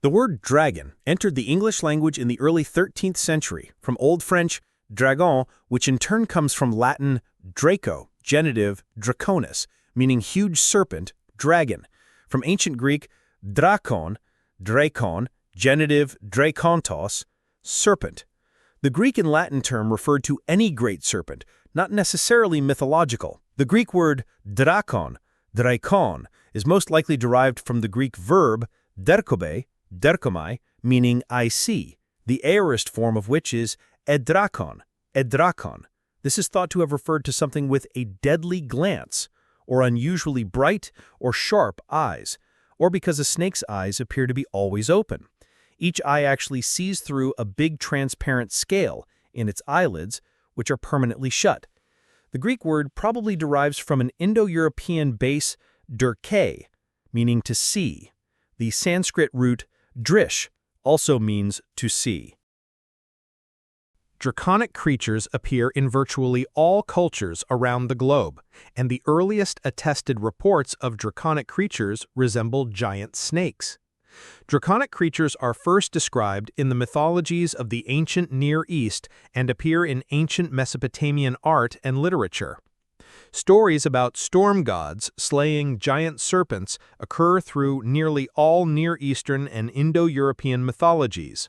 The word dragon entered the English language in the early 13th century from Old French dragon, which in turn comes from Latin draco, genitive draconis, meaning huge serpent, dragon, from ancient Greek drakon, genitive drakontos, serpent. The Greek and Latin term referred to any great serpent, not necessarily mythological. The Greek word drakon, is most likely derived from the Greek verb derkomai, meaning I see, the aorist form of which is edrakon. This is thought to have referred to something with a deadly glance, or unusually bright or sharp eyes, or because a snake's eyes appear to be always open. Each eye actually sees through a big transparent scale in its eyelids, which are permanently shut. The Greek word probably derives from an Indo-European base derke, meaning to see. The Sanskrit root drish also means to see. Draconic creatures appear in virtually all cultures around the globe, and the earliest attested reports of draconic creatures resemble giant snakes. Draconic creatures are first described in the mythologies of the ancient Near East and appear in ancient Mesopotamian art and literature. Stories about storm gods slaying giant serpents occur through nearly all Near Eastern and Indo-European mythologies.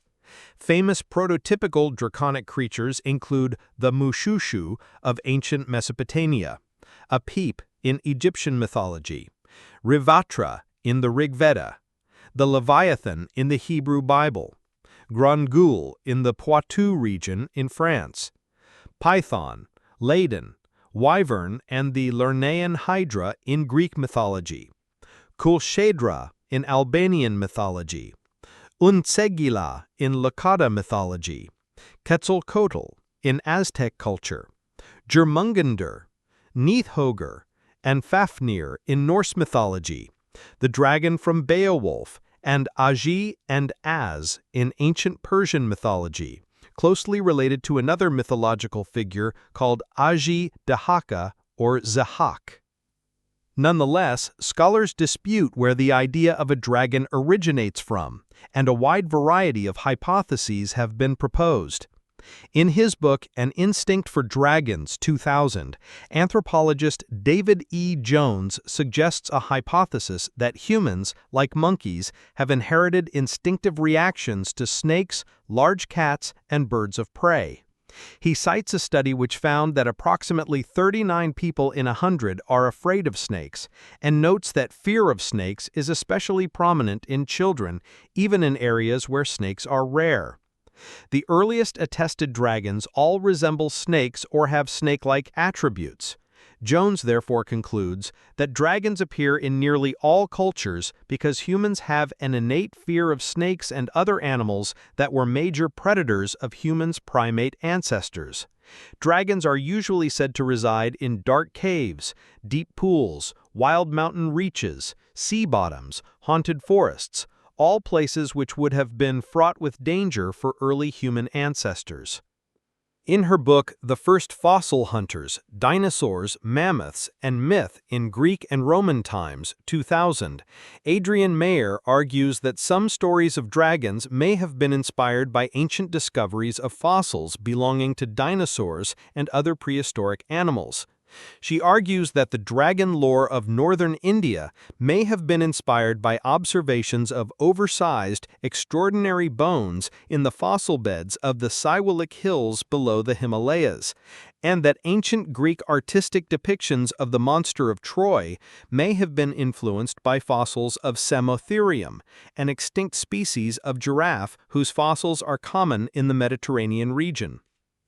Famous prototypical draconic creatures include the Mushushu of ancient Mesopotamia, Apep in Egyptian mythology, Rivatra in the Rig Veda, the Leviathan in the Hebrew Bible, Grangul in the Poitou region in France, Python, Ladin, Wyvern and the Lernaean Hydra in Greek mythology, Kulshedra in Albanian mythology, Untsegila in Lakota mythology, Quetzalcoatl in Aztec culture, Jörmungandr, Nidhogr, and Fafnir in Norse mythology, the dragon from Beowulf, and Agi and Az in ancient Persian mythology, closely related to another mythological figure called Agi Dahaka or Zahak. Nonetheless, scholars dispute where the idea of a dragon originates from, and a wide variety of hypotheses have been proposed. In his book, An Instinct for Dragons, 2000, anthropologist David E. Jones suggests a hypothesis that humans, like monkeys, have inherited instinctive reactions to snakes, large cats, and birds of prey. He cites a study which found that approximately 39 people in 100 are afraid of snakes, and notes that fear of snakes is especially prominent in children, even in areas where snakes are rare. The earliest attested dragons all resemble snakes or have snake-like attributes. Jones therefore concludes that dragons appear in nearly all cultures because humans have an innate fear of snakes and other animals that were major predators of humans' primate ancestors. Dragons are usually said to reside in dark caves, deep pools, wild mountain reaches, sea bottoms, haunted forests, all places which would have been fraught with danger for early human ancestors. In her book, The First Fossil Hunters, Dinosaurs, Mammoths, and Myth in Greek and Roman Times, 2000, Adrienne Mayer argues that some stories of dragons may have been inspired by ancient discoveries of fossils belonging to dinosaurs and other prehistoric animals. She argues that the dragon lore of northern India may have been inspired by observations of oversized, extraordinary bones in the fossil beds of the Siwalik Hills below the Himalayas, and that ancient Greek artistic depictions of the monster of Troy may have been influenced by fossils of Samotherium, an extinct species of giraffe whose fossils are common in the Mediterranean region.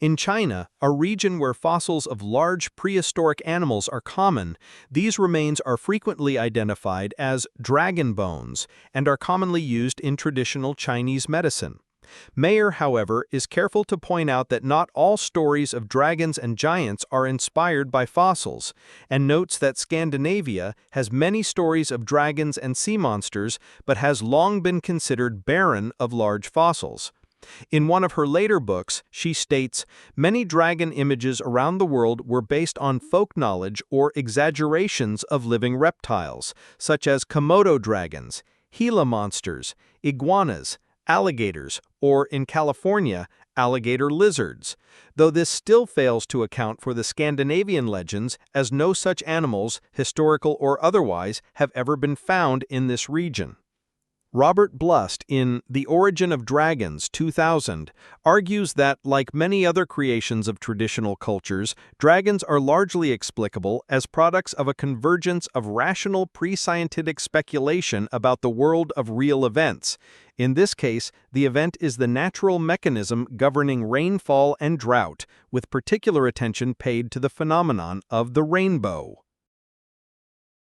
In China, a region where fossils of large prehistoric animals are common, these remains are frequently identified as dragon bones and are commonly used in traditional Chinese medicine. Mayer, however, is careful to point out that not all stories of dragons and giants are inspired by fossils, and notes that Scandinavia has many stories of dragons and sea monsters but has long been considered barren of large fossils. In one of her later books, she states, many dragon images around the world were based on folk knowledge or exaggerations of living reptiles, such as Komodo dragons, Gila monsters, iguanas, alligators, or in California, alligator lizards, though this still fails to account for the Scandinavian legends, as no such animals, historical or otherwise, have ever been found in this region. Robert Blust, in The Origin of Dragons, 2000, argues that, like many other creations of traditional cultures, dragons are largely explicable as products of a convergence of rational pre-scientific speculation about the world of real events. In this case, the event is the natural mechanism governing rainfall and drought, with particular attention paid to the phenomenon of the rainbow.